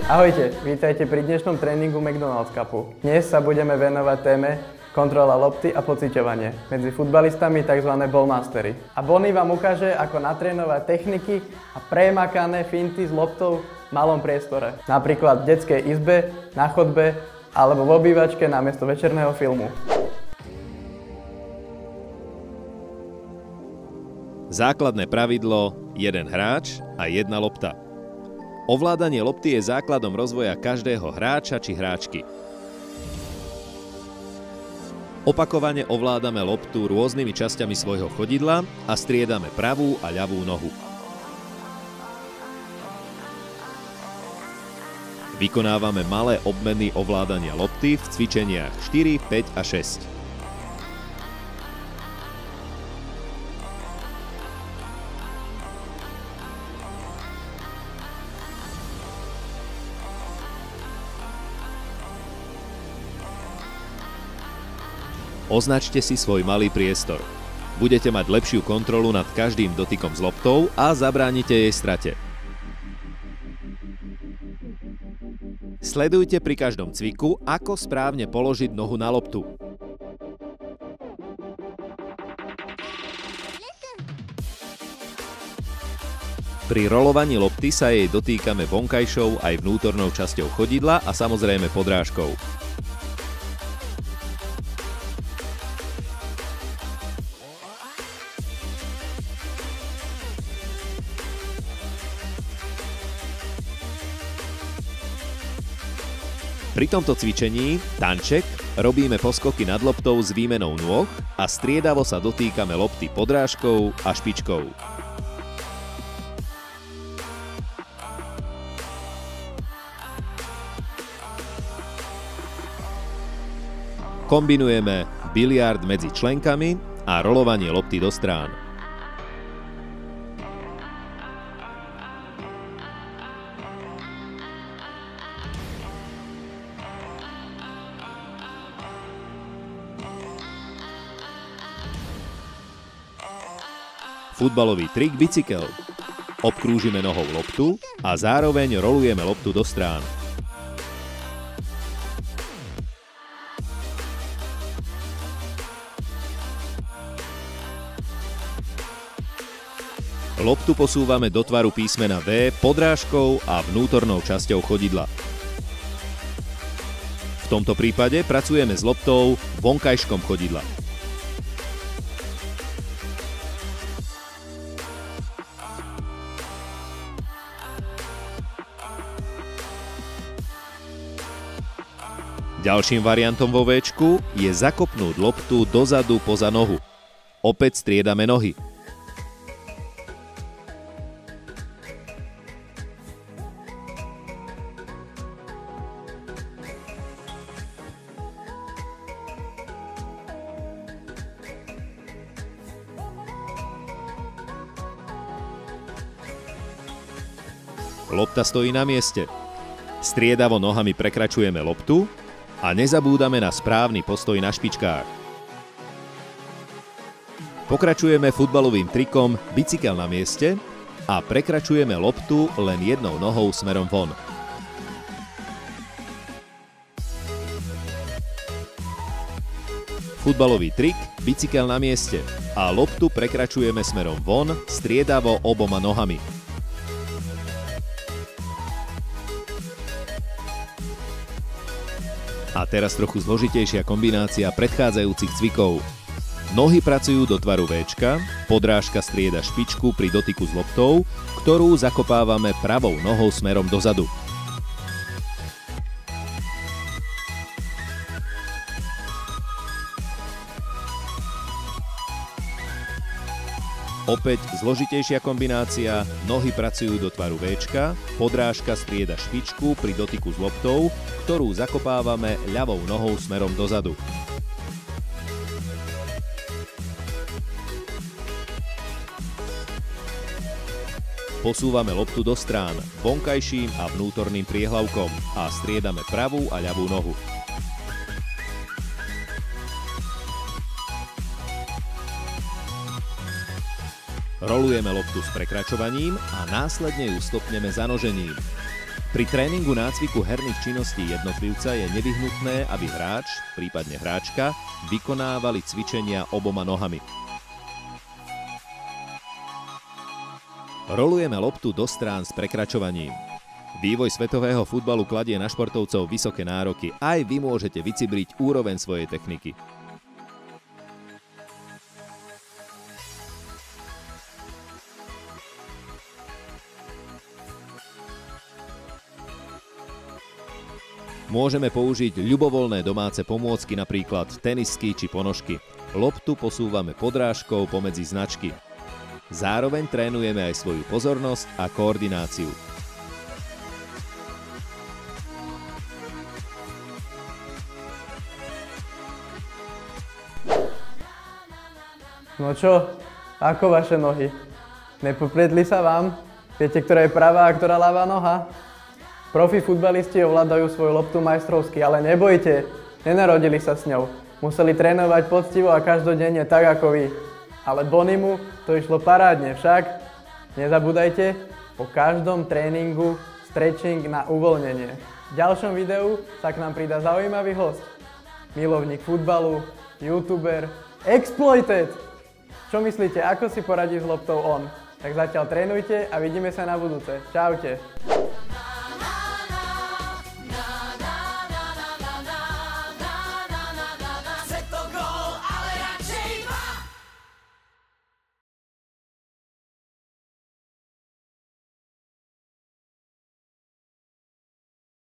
Ahojte, vítajte pri dnešnom tréningu McDonald's Cupu. Dnes sa budeme venovať téme kontrola lopty a pociťovanie. Medzi futbalistami tzv. Ballmastery. A Bonnie vám ukáže, ako natrénovať techniky a premakané finty s loptou v malom priestore. Napríklad v detskej izbe, na chodbe alebo v obývačke namiesto večerného filmu. Základné pravidlo: jeden hráč a jedna lopta. Ovládanie lopty je základom rozvoja každého hráča či hráčky. Opakovane ovládame loptu rôznymi časťami svojho chodidla a striedame pravú a ľavú nohu. Vykonávame malé obmeny ovládania lopty v cvičeniach 4, 5 a 6. Označte si svoj malý priestor. Budete mať lepšiu kontrolu nad každým dotykom s loptou a zabránite jej strate. Sledujte pri každom cviku, ako správne položiť nohu na loptu. Pri rolovaní lopty sa jej dotýkame vonkajšou aj vnútornou časťou chodidla a samozrejme podrážkou. Pri tomto cvičení, tanček, robíme poskoky nad loptou s výmenou nôh a striedavo sa dotýkame lopty podrážkou a špičkou. Kombinujeme biliard medzi členkami a rolovanie lopty do strán. Futbalový trik bicykel. Obkrúžime nohou loptu a zároveň rolujeme loptu do strán. Loptu posúvame do tvaru písmena V podrážkou a vnútornou časťou chodidla. V tomto prípade pracujeme s loptou vonkajškom chodidla. Ďalším variantom vo Včku je zakopnúť loptu dozadu poza nohu. Opäť striedame nohy. Lopta stojí na mieste. Striedavo nohami prekračujeme loptu a nezabúdame na správny postoj na špičkách. Pokračujeme futbalovým trikom bicykel na mieste a prekračujeme loptu len jednou nohou smerom von. Futbalový trik bicykel na mieste a loptu prekračujeme smerom von striedavo oboma nohami. A teraz trochu zložitejšia kombinácia predchádzajúcich cvikov. Nohy pracujú do tvaru Včka, podrážka strieda špičku pri dotyku s loptou, ktorú zakopávame pravou nohou smerom dozadu. Opäť zložitejšia kombinácia, nohy pracujú do tvaru Včka, podrážka strieda špičku pri dotyku s loptou, ktorú zakopávame ľavou nohou smerom dozadu. Posúvame loptu do strán vonkajším a vnútorným priehlavkom a striedame pravú a ľavú nohu. Rolujeme loptu s prekračovaním a následne ju stopneme zanožením. Pri tréningu nácviku herných činností jednotlivca je nevyhnutné, aby hráč, prípadne hráčka, vykonávali cvičenia oboma nohami. Rolujeme loptu do strán s prekračovaním. Vývoj svetového futbalu kladie na športovcov vysoké nároky. Aj vy môžete vycibriť úroveň svojej techniky. Môžeme použiť ľubovoľné domáce pomôcky, napríklad tenisky či ponožky. Loptu posúvame podrážkou pomedzi značky. Zároveň trénujeme aj svoju pozornosť a koordináciu. No čo? Ako vaše nohy? Nepopletli sa vám? Viete, ktorá je pravá a ktorá ľavá noha? Profi futbalisti ovládajú svoju loptu majstrovsky, ale nebojte, nenarodili sa s ňou. Museli trénovať poctivo a každodenne tak ako vy. Ale Bonimu to išlo parádne, však? Nezabúdajte, po každom tréningu stretching na uvoľnenie. V ďalšom videu sa k nám pridá zaujímavý host. Milovník futbalu, youtuber, exploited! Čo myslíte, ako si poradí s loptou on? Tak zatiaľ trénujte a vidíme sa na budúce. Čaute.